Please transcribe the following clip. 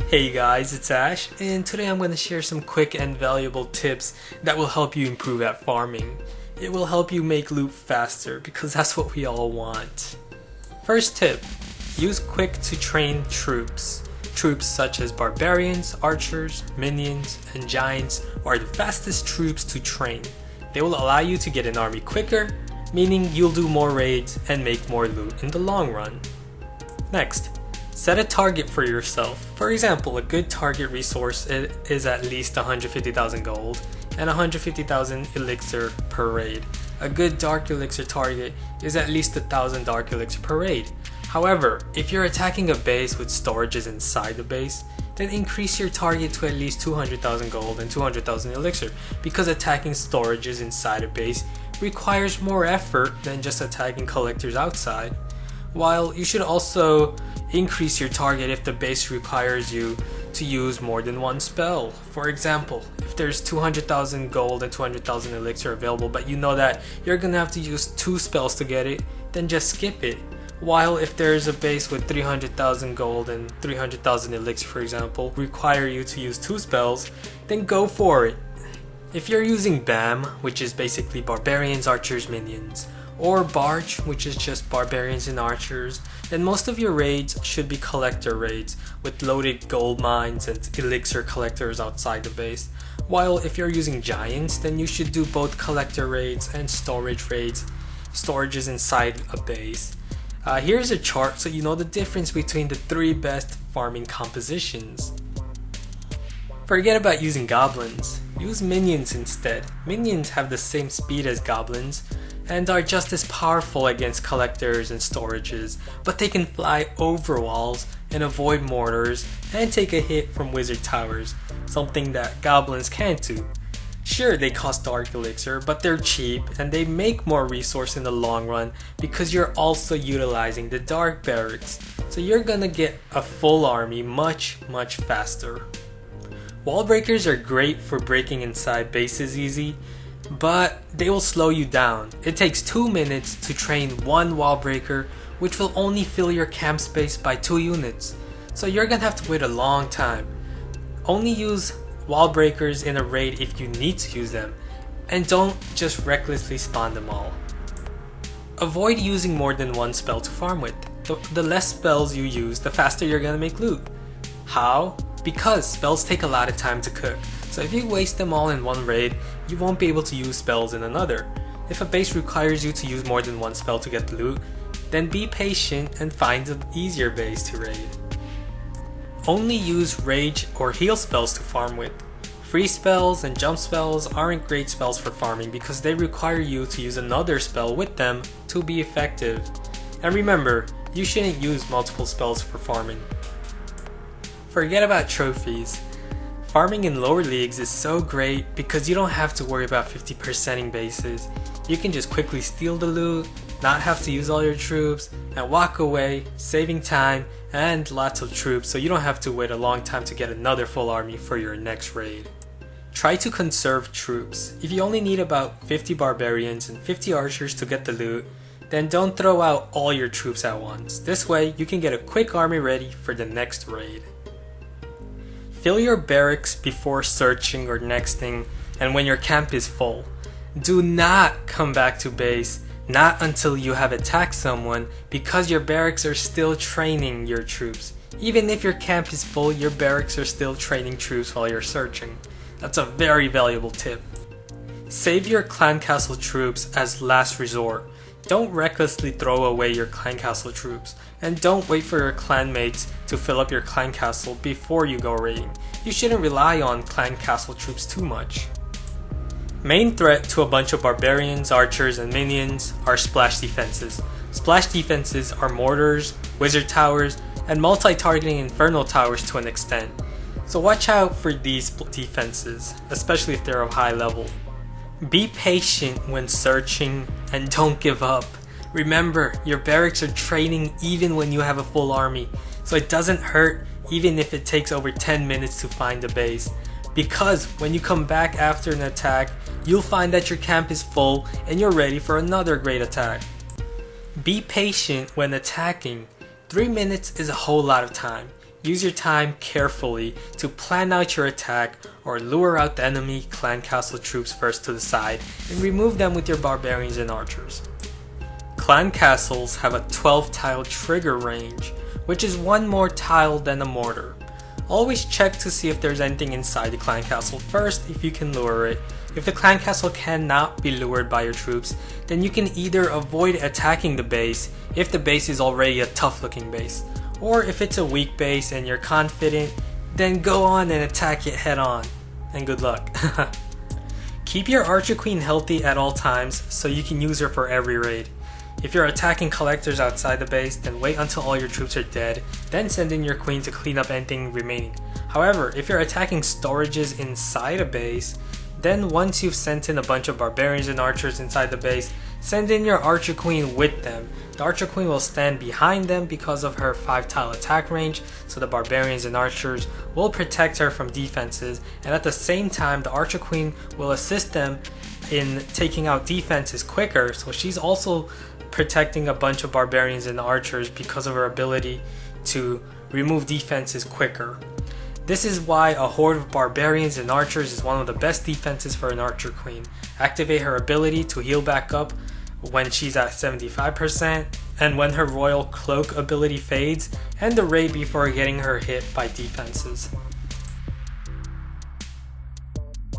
Hey guys, it's Ash, and today I'm going to share some quick and valuable tips that will help you improve at farming. It will help you make loot faster because that's what we all want. First tip, use quick to train troops. Troops such as barbarians, archers, minions, and giants are the fastest troops to train. They will allow you to get an army quicker, meaning you'll do more raids and make more loot in the long run. Next, set a target for yourself. For example, a good target resource is at least 150,000 gold and 150,000 elixir per raid. A good dark elixir target is at least 1,000 dark elixir per raid. However, if you're attacking a base with storages inside the base, then increase your target to at least 200,000 gold and 200,000 elixir, because attacking storages inside a base requires more effort than just attacking collectors outside. While you should also increase your target if the base requires you to use more than one spell. For example, if there's 200,000 gold and 200,000 elixir available, but you know that you're gonna have to use 2 spells to get it, then just skip it. While if there's a base with 300,000 gold and 300,000 elixir, for example, require you to use 2 spells, then go for it. If you're using BAM, which is basically barbarians, archers, minions, or Barge, which is just barbarians and archers, then most of your raids should be collector raids with loaded gold mines and elixir collectors outside the base. While if you're using giants, then you should do both collector raids and storage raids, storages inside a base. Here's a chart so you know the difference between the 3 best farming compositions. Forget about using goblins, use minions instead. Minions have the same speed as goblins and are just as powerful against collectors and storages, but they can fly over walls and avoid mortars and take a hit from wizard towers, something that goblins can't do. Sure, they cost dark elixir, but they're cheap and they make more resource in the long run because you're also utilizing the dark barracks, so you're gonna get a full army much faster. Wallbreakers are great for breaking inside bases easy, but they will slow you down. It takes 2 minutes to train 1 wallbreaker, which will only fill your camp space by 2 units. So you're gonna have to wait a long time. Only use wallbreakers in a raid if you need to use them, and don't just recklessly spawn them all. Avoid using more than 1 spell to farm with. The less spells you use, the faster you're gonna make loot. How? Because spells take a lot of time to cook. So if you waste them all in one raid, you won't be able to use spells in another. If a base requires you to use more than 1 spell to get the loot, then be patient and find an easier base to raid. Only use rage or heal spells to farm with. Free spells and jump spells aren't great spells for farming because they require you to use another spell with them to be effective. And remember, you shouldn't use multiple spells for farming. Forget about trophies. Farming in lower leagues is so great because you don't have to worry about 50%ing bases. You can just quickly steal the loot, not have to use all your troops, and walk away, saving time and lots of troops so you don't have to wait a long time to get another full army for your next raid. Try to conserve troops. If you only need about 50 barbarians and 50 archers to get the loot, then don't throw out all your troops at once. This way you can get a quick army ready for the next raid. Fill your barracks before searching or nexting and when your camp is full. Do not come back to base, not until you have attacked someone, because your barracks are still training your troops. Even if your camp is full, your barracks are still training troops while you're searching. That's a very valuable tip. Save your clan castle troops as last resort. Don't recklessly throw away your clan castle troops, and don't wait for your clanmates to fill up your clan castle before you go raiding. You shouldn't rely on clan castle troops too much. Main threat to a bunch of barbarians, archers, and minions are splash defenses. Splash defenses are mortars, wizard towers, and multi-targeting infernal towers to an extent. So watch out for these defenses, especially if they're of high level. Be patient when searching and don't give up. Remember, your barracks are training even when you have a full army, so it doesn't hurt even if it takes over 10 minutes to find a base. Because when you come back after an attack, you'll find that your camp is full and you're ready for another great attack. Be patient when attacking. 3 minutes is a whole lot of time. use your time carefully to plan out your attack or lure out the enemy clan castle troops first to the side and remove them with your barbarians and archers. Clan castles have a 12 tile trigger range, which is one more tile than a mortar. Always check to see if there's anything inside the clan castle first if you can lure it. If the clan castle cannot be lured by your troops, then you can either avoid attacking the base if the base is already a tough looking base, or if it's a weak base and you're confident, then go on and attack it head on, and good luck. Keep your archer queen healthy at all times so you can use her for every raid. If you're attacking collectors outside the base, then wait until all your troops are dead, then send in your queen to clean up anything remaining. However, if you're attacking storages inside a base, then once you've sent in a bunch of barbarians and archers inside the base, send in your archer queen with them. The archer queen will stand behind them because of her 5 tile attack range, so the barbarians and archers will protect her from defenses, and at the same time the archer queen will assist them in taking out defenses quicker, so she's also protecting a bunch of barbarians and archers because of her ability to remove defenses quicker. This is why a horde of barbarians and archers is one of the best defenses for an archer queen. Activate her ability to heal back up when she's at 75%, and when her royal cloak ability fades, and the raid before getting her hit by defenses.